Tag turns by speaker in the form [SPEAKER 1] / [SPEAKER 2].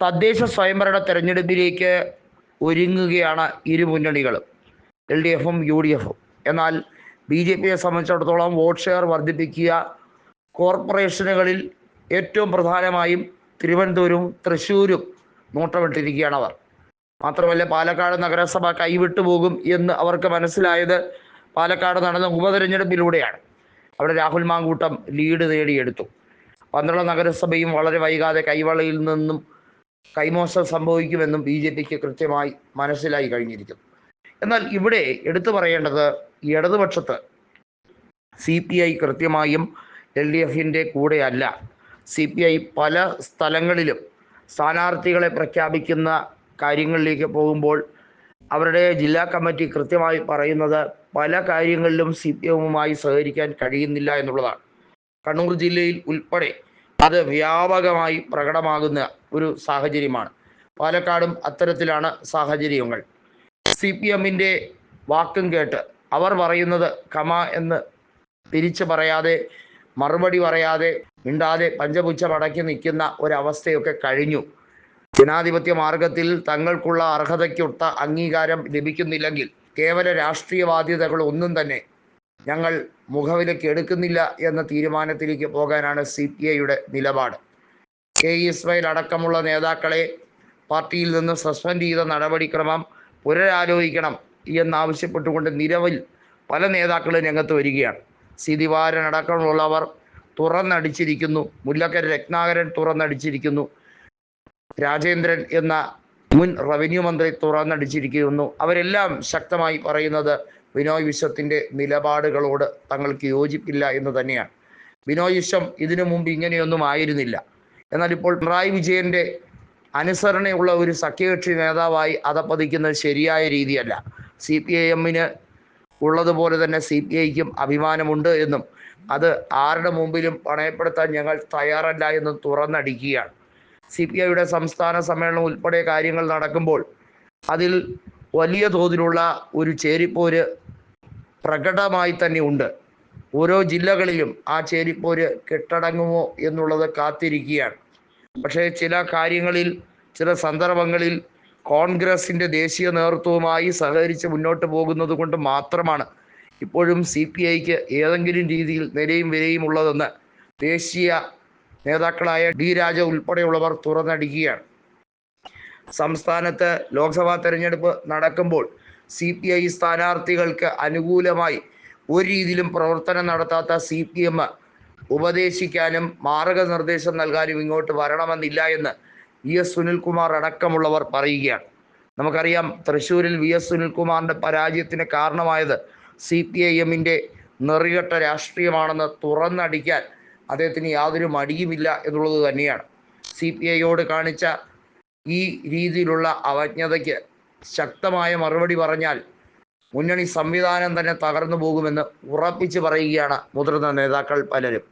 [SPEAKER 1] തദ്ദേശ സ്വയംഭരണ തെരഞ്ഞെടുപ്പിലേക്ക് ഒരുങ്ങുകയാണ് ഇരു മുന്നണികളും, LDFും UDFും. എന്നാൽ BJPയെ സംബന്ധിച്ചിടത്തോളം വോട്ട് ഷെയർ വർദ്ധിപ്പിക്കുക, കോർപ്പറേഷനുകളിൽ ഏറ്റവും പ്രധാനമായും തിരുവനന്തപുരവും തൃശ്ശൂരും നോട്ടമിട്ടിരിക്കുകയാണ് അവർ. മാത്രമല്ല, പാലക്കാട് നഗരസഭ കൈവിട്ടു പോകും എന്ന് അവർക്ക് മനസ്സിലായത് പാലക്കാട് നടന്ന ഉപതെരഞ്ഞെടുപ്പിലൂടെയാണ്. അവിടെ രാഹുൽ മാങ്കൂട്ടം ലീഡ് നേടിയെടുത്തു. പന്തളം നഗരസഭയും വളരെ വൈകാതെ കൈവളയിൽ നിന്നും കൈമോശം സംഭവിക്കുമെന്നും BJPക്ക് കൃത്യമായി മനസ്സിലായി കഴിഞ്ഞിരിക്കുന്നു. എന്നാൽ ഇവിടെ എടുത്തു പറയേണ്ടത്, ഇടതുപക്ഷത്ത് CPI കൃത്യമായും LDFിൻ്റെ കൂടെയല്ല. CPI പല സ്ഥലങ്ങളിലും സ്ഥാനാർത്ഥികളെ പ്രഖ്യാപിക്കുന്ന കാര്യങ്ങളിലേക്ക് പോകുമ്പോൾ അവരുടെ ജില്ലാ കമ്മിറ്റി കൃത്യമായി പറയുന്നത് പല കാര്യങ്ങളിലും CPIയുമായി സഹകരിക്കാൻ കഴിയുന്നില്ല എന്നുള്ളതാണ്. കണ്ണൂർ ജില്ലയിൽ ഉൾപ്പെടെ അത് വ്യാപകമായി പ്രകടമാകുന്ന ഒരു സാഹചര്യമാണ്. പാലക്കാടും അത്തരത്തിലാണ് സാഹചര്യങ്ങൾ. CPMൻ്റെ വാക്കും കേട്ട് അവർ പറയുന്നത് കമ എന്ന് തിരിച്ചു പറയാതെ, മറുപടി പറയാതെ, മിണ്ടാതെ പഞ്ചപുച്ഛം അടക്കി നിൽക്കുന്ന ഒരവസ്ഥയൊക്കെ കഴിഞ്ഞു. ജനാധിപത്യ മാർഗത്തിൽ തങ്ങൾക്കുള്ള അർഹതയ്ക്കൊത്ത അംഗീകാരം ലഭിക്കുന്നില്ലെങ്കിൽ കേവല രാഷ്ട്രീയ ബാധ്യതകൾ ഒന്നും തന്നെ ഞങ്ങൾ മുഖവിലയ്ക്ക് എടുക്കുന്നില്ല എന്ന തീരുമാനത്തിലേക്ക് പോകാനാണ് CPIയുടെ നിലപാട്. K. ഇസ്മായിൽ അടക്കമുള്ള നേതാക്കളെ പാർട്ടിയിൽ നിന്ന് സസ്പെൻഡ് ചെയ്ത നടപടിക്രമം പുനരാലോചിക്കണം എന്നാവശ്യപ്പെട്ടുകൊണ്ട് നിലവിൽ പല നേതാക്കളും രംഗത്ത് വരികയാണ്. C. ദിവാകരൻ അടക്കമുള്ളവർ തുറന്നടിച്ചിരിക്കുന്നു. മുല്ലക്കര രത്നാകരൻ തുറന്നടിച്ചിരിക്കുന്നു. രാജേന്ദ്രൻ എന്ന മുൻ റവന്യൂ മന്ത്രി തുറന്നടിച്ചിരിക്കുന്നു. അവരെല്ലാം ശക്തമായി പറയുന്നത് ബിനോയ് വിശ്വത്തിൻ്റെ നിലപാടുകളോട് തങ്ങൾക്ക് യോജിപ്പില്ല എന്ന് തന്നെയാണ്. ബിനോയ് വിശ്വം ഇതിനു മുമ്പ് ഇങ്ങനെയൊന്നും ആയിരുന്നില്ല. എന്നാൽ ഇപ്പോൾ പിണറായി വിജയൻ്റെ അനുസരണയുള്ള ഒരു സഖ്യകക്ഷി നേതാവായി അധപ്പതിക്കുന്നത് ശരിയായ രീതിയല്ല. CPIഎമ്മിന് ഉള്ളതുപോലെ തന്നെ CPIക്കും അഭിമാനമുണ്ട് എന്നും അത് ആരുടെ മുമ്പിലും പണയപ്പെടുത്താൻ ഞങ്ങൾ തയ്യാറല്ല എന്നും തുറന്നടിക്കുകയാണ്. CPIയുടെ സംസ്ഥാന സമ്മേളനം ഉൾപ്പെടെ കാര്യങ്ങൾ നടക്കുമ്പോൾ അതിൽ വലിയ തോതിലുള്ള ഒരു ചേരിപ്പോര് പ്രകടമായി തന്നെ ഉണ്ട്. ഓരോ ജില്ലകളിലും ആ ചേരിപ്പോര് കെട്ടടങ്ങുമോ എന്നുള്ളത് കാത്തിരിക്കുകയാണ്. പക്ഷേ ചില കാര്യങ്ങളിൽ, ചില സന്ദർഭങ്ങളിൽ കോൺഗ്രസിൻ്റെ ദേശീയ നേതൃത്വവുമായി സഹകരിച്ച് മുന്നോട്ട് പോകുന്നത് കൊണ്ട് മാത്രമാണ് ഇപ്പോഴും CPIക്ക് ഏതെങ്കിലും രീതിയിൽ നിലയും വിലയും ഉള്ളതെന്ന് ദേശീയ നേതാക്കളായ D. രാജ ഉൾപ്പെടെയുള്ളവർ തുറന്നടിക്കുകയാണ്. സംസ്ഥാനത്ത് ലോക്സഭാ തെരഞ്ഞെടുപ്പ് നടക്കുമ്പോൾ CPI സ്ഥാനാർത്ഥികൾക്ക് അനുകൂലമായി ഒരു രീതിയിലും പ്രവർത്തനം നടത്താത്ത CPM ഉപദേശിക്കാനും മാർഗനിർദ്ദേശം നൽകാനും ഇങ്ങോട്ട് വരണമെന്നില്ല എന്ന് VS സുനിൽകുമാർ അടക്കമുള്ളവർ പറയുകയാണ്. നമുക്കറിയാം, തൃശ്ശൂരിൽ VS സുനിൽകുമാറിൻ്റെ പരാജയത്തിന് കാരണമായത് CPIഎമ്മിൻ്റെ നെറികെട്ട രാഷ്ട്രീയമാണെന്ന് തുറന്നടിക്കാൻ അദ്ദേഹത്തിന് യാതൊരു മടിയുമില്ല എന്നുള്ളത് തന്നെയാണ്. CPIയോട് കാണിച്ച ഈ രീതിയിലുള്ള അവജ്ഞതയ്ക്ക് ശക്തമായ മറുപടി പറഞ്ഞാൽ മുന്നണി സംവിധാനം തന്നെ തകർന്നു പോകുമെന്ന് ഉറപ്പിച്ച് പറയുകയാണ് മുതിർന്ന നേതാക്കൾ പലരും.